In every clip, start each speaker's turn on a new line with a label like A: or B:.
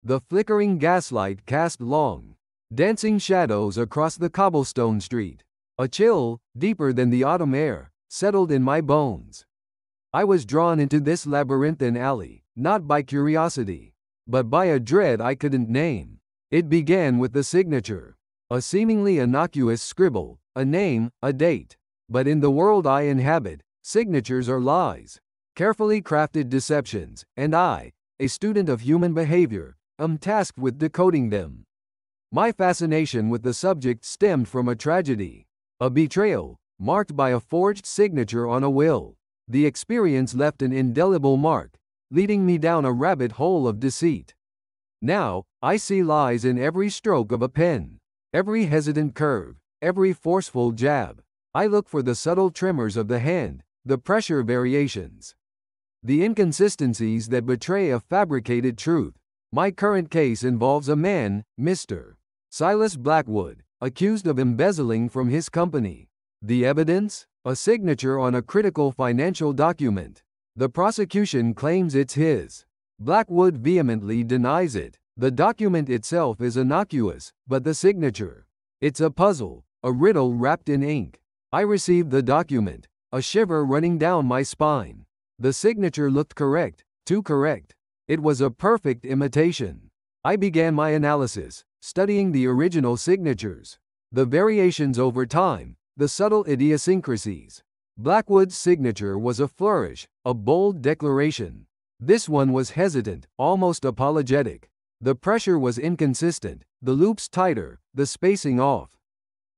A: The flickering gaslight cast long, dancing shadows across the cobblestone street. A chill, deeper than the autumn air, settled in my bones. I was drawn into this labyrinthine alley, not by curiosity, but by a dread I couldn't name. It began with the signature. A seemingly innocuous scribble, a name, a date. But in the world I inhabit, signatures are lies, carefully crafted deceptions, and I, a student of human behavior, am tasked with decoding them. My fascination with the subject stemmed from a tragedy. A betrayal, marked by a forged signature on a will. The experience left an indelible mark, leading me down a rabbit hole of deceit. Now, I see lies in every stroke of a pen, every hesitant curve, every forceful jab. I look for the subtle tremors of the hand, the pressure variations, the inconsistencies that betray a fabricated truth. My current case involves a man, Mr. Silas Blackwood, accused of embezzling from his company. The evidence? A signature on a critical financial document. The prosecution claims it's his. Blackwood vehemently denies it. The document itself is innocuous, but the signature? It's a puzzle, a riddle wrapped in ink. I received the document, a shiver running down my spine. The signature looked correct, too correct. It was a perfect imitation. I began my analysis, studying the original signatures, the variations over time, the subtle idiosyncrasies. Blackwood's signature was a flourish, a bold declaration. This one was hesitant, almost apologetic. The pressure was inconsistent, the loops tighter, the spacing off.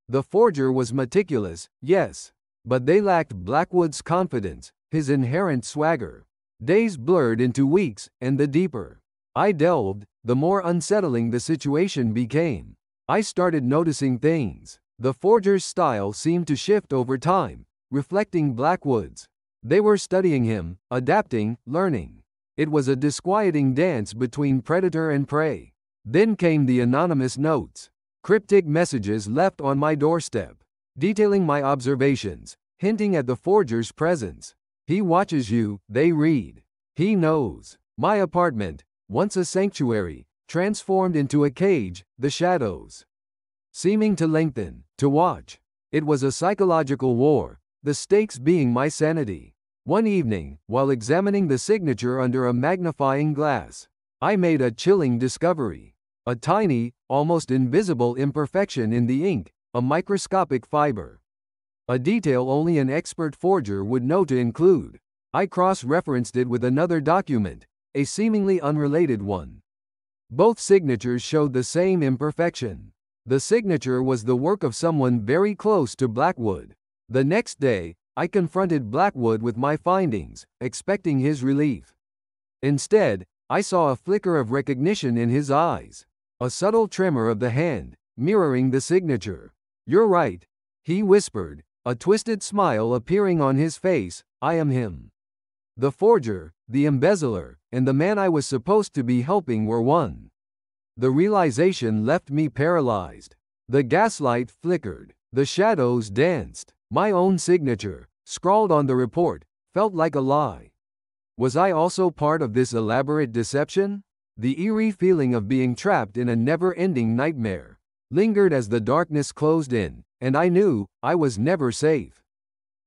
A: The forger was meticulous, yes, but they lacked Blackwood's confidence, his inherent swagger. Days blurred into weeks, and the deeper I delved, the more unsettling the situation became. I started noticing things. The forger's style seemed to shift over time, reflecting Blackwood's. They were studying him, adapting, learning. It was a disquieting dance between predator and prey. Then came the anonymous notes, cryptic messages left on my doorstep, detailing my observations, hinting at the forger's presence. He watches you, they read. He knows. My apartment, once a sanctuary, transformed into a cage, the shadows seeming to lengthen, to watch. It was a psychological war, the stakes being my sanity. One evening, while examining the signature under a magnifying glass, I made a chilling discovery. A tiny, almost invisible imperfection in the ink, a microscopic fiber. A detail only an expert forger would know to include. I cross-referenced it with another document, a seemingly unrelated one. Both signatures showed the same imperfection. The signature was the work of someone very close to Blackwood. The next day, I confronted Blackwood with my findings, expecting his relief. Instead, I saw a flicker of recognition in his eyes, a subtle tremor of the hand, mirroring the signature. "You're right," he whispered, a twisted smile appearing on his face. "I am him." The forger, the embezzler, and the man I was supposed to be helping were one. The realization left me paralyzed. The gaslight flickered. The shadows danced. My own signature, scrawled on the report, felt like a lie. Was I also part of this elaborate deception? The eerie feeling of being trapped in a never-ending nightmare lingered as the darkness closed in, and I knew I was never safe.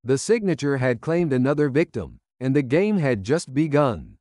A: The signature had claimed another victim, and the game had just begun.